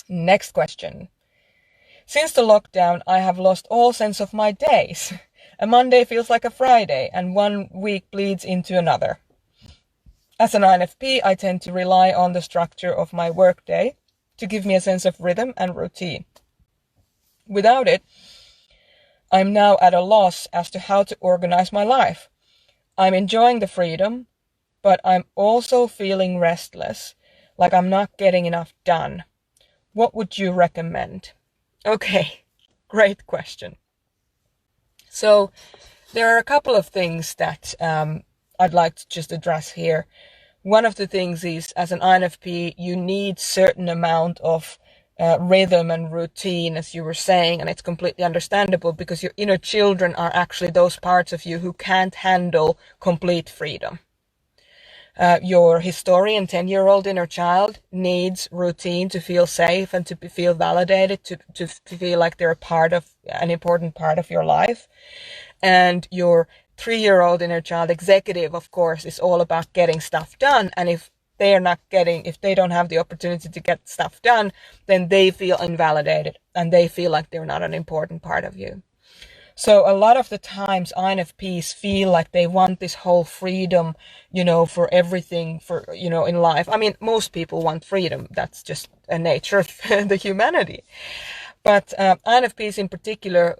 Next question. Since the lockdown, I have lost all sense of my days. A Monday feels like a Friday, and one week bleeds into another. As an INFP, I tend to rely on the structure of my workday to give me a sense of rhythm and routine. Without it, I'm now at a loss as to how to organize my life. I'm enjoying the freedom, but I'm also feeling restless, like I'm not getting enough done. What would you recommend? Okay, great question. So there are a couple of things that I'd like to just address here. One of the things is, as an INFP, you need certain amount of rhythm and routine, as you were saying, and it's completely understandable because your inner children are actually those parts of you who can't handle complete freedom. Your historian 10-year-old inner child needs routine to feel safe and to feel validated, to feel like they're an important part of your life. And your 3-year-old inner child executive, of course, is all about getting stuff done. And if they don't have the opportunity to get stuff done, then they feel invalidated and they feel like they're not an important part of you. So a lot of the times INFPs feel like they want this whole freedom, for everything, in life. I mean, most people want freedom. That's just a nature of the humanity. But INFPs in particular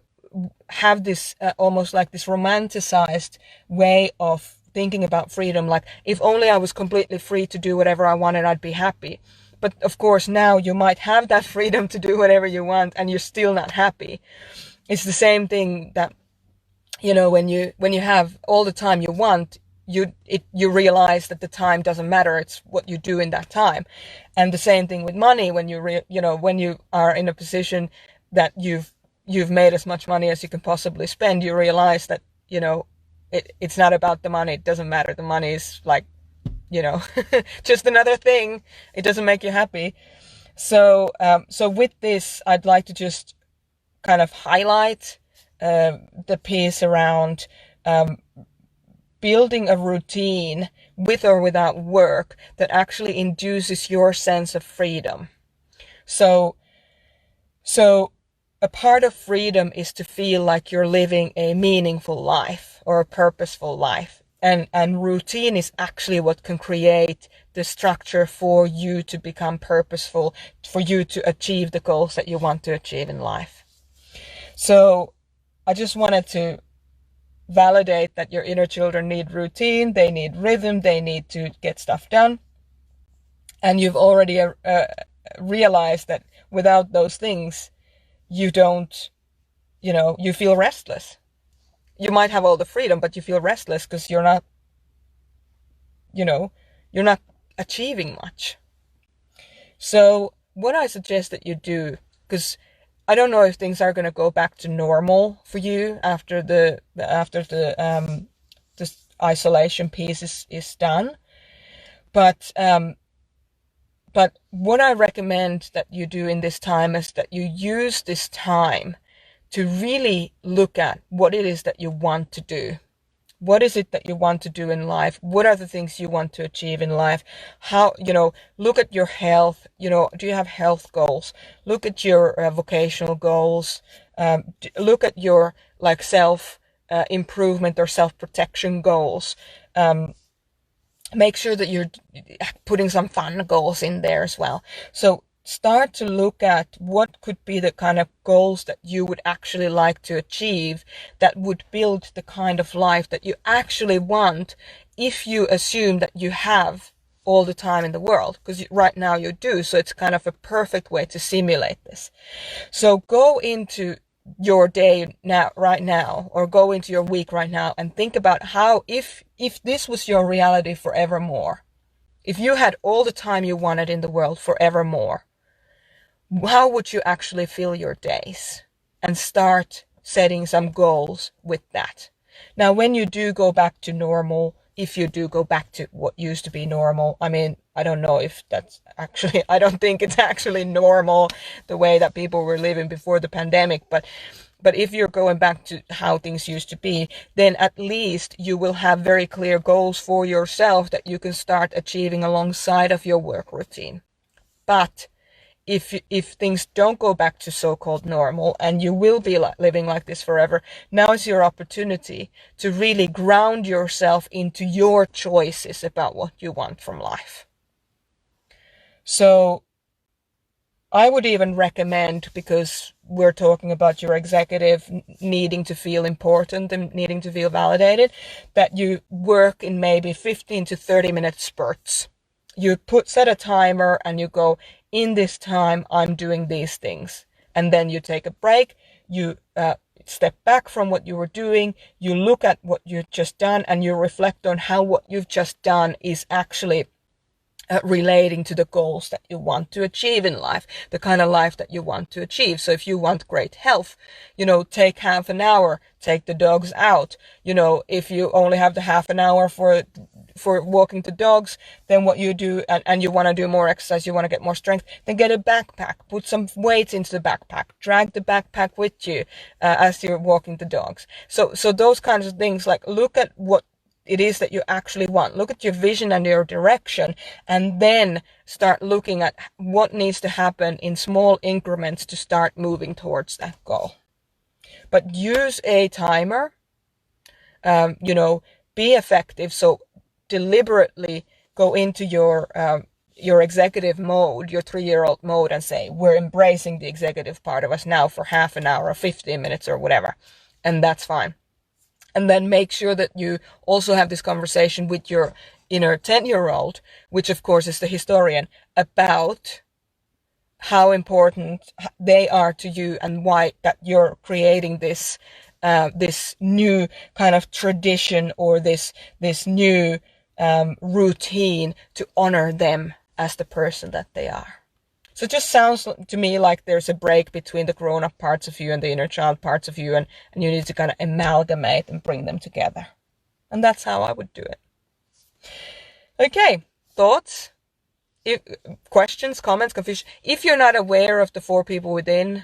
have this almost like this romanticized way of thinking about freedom. Like, if only I was completely free to do whatever I wanted, I'd be happy. But of course, now you might have that freedom to do whatever you want and you're still not happy. It's the same thing that, when you have all the time you want, you realize that the time doesn't matter. It's what you do in that time. And the same thing with money. When when you are in a position that you've made as much money as you can possibly spend, you realize that, it's not about the money. It doesn't matter. The money is like, just another thing. It doesn't make you happy. So with this, I'd like to just kind of highlight the piece around building a routine with or without work that actually induces your sense of freedom. So a part of freedom is to feel like you're living a meaningful life or a purposeful life. And routine is actually what can create the structure for you to become purposeful, for you to achieve the goals that you want to achieve in life. So I just wanted to validate that your inner children need routine, they need rhythm, they need to get stuff done. And you've already realized that without those things, you don't, you feel restless. You might have all the freedom, but you feel restless because you're not achieving much. So what I suggest that you do, because I don't know if things are going to go back to normal for you after the this isolation piece is done, but what I recommend that you do in this time is that you use this time to really look at what it is that you want to do. What is it that you want to do in life? What are the things you want to achieve in life? How, look at your health. Do you have health goals? Look at your vocational goals. Look at your self improvement or self-protection goals. Make sure that you're putting some fun goals in there as well. So start to look at what could be the kind of goals that you would actually like to achieve that would build the kind of life that you actually want, if you assume that you have all the time in the world, because right now you do. So it's kind of a perfect way to simulate this. So go into your day right now, or go into your week right now and think about how, if this was your reality forevermore, if you had all the time you wanted in the world forevermore, how would you actually fill your days? And start setting some goals with that. Now, when you do go back to normal, if you do go back to what used to be normal, I mean, I don't know if that's actually, I don't think it's actually normal the way that people were living before the pandemic, but if you're going back to how things used to be, then at least you will have very clear goals for yourself that you can start achieving alongside of your work routine. But if things don't go back to so-called normal and you will be living like this forever, now is your opportunity to really ground yourself into your choices about what you want from life. So I would even recommend, because we're talking about your executive needing to feel important and needing to feel validated, that you work in maybe 15 to 30 minute spurts. You set a timer and you go, in this time, I'm doing these things. And then you take a break, you step back from what you were doing, you look at what you've just done, and you reflect on how what you've just done is actually relating to the goals that you want to achieve in life, the kind of life that you want to achieve. So if you want great health, take half an hour, take the dogs out. If you only have the half an hour for walking the dogs, then what you do, and you want to do more exercise, you want to get more strength, then get a backpack, put some weights into the backpack, drag the backpack with you as you're walking the dogs. So those kinds of things, like look at what it is that you actually want. Look at your vision and your direction, and then start looking at what needs to happen in small increments to start moving towards that goal. But use a timer, be effective. So deliberately go into your executive mode, your 3-year-old mode, and say, we're embracing the executive part of us now for half an hour or 15 minutes or whatever. And that's fine. And then make sure that you also have this conversation with your inner 10-year-old, which of course is the historian, about how important they are to you and why that you're creating this new kind of tradition, or this new routine to honor them as the person that they are. So it just sounds to me like there's a break between the grown-up parts of you and the inner child parts of you, and you need to kind of amalgamate and bring them together. And that's how I would do it. Okay, thoughts? Questions, comments, confusion? If you're not aware of the 4 People Within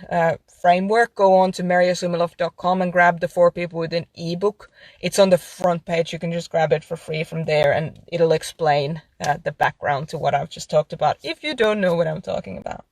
framework, go on to mariasumilov.com and grab the 4 People Within ebook. It's on the front page. You can just grab it for free from there, and it'll explain the background to what I've just talked about, if you don't know what I'm talking about.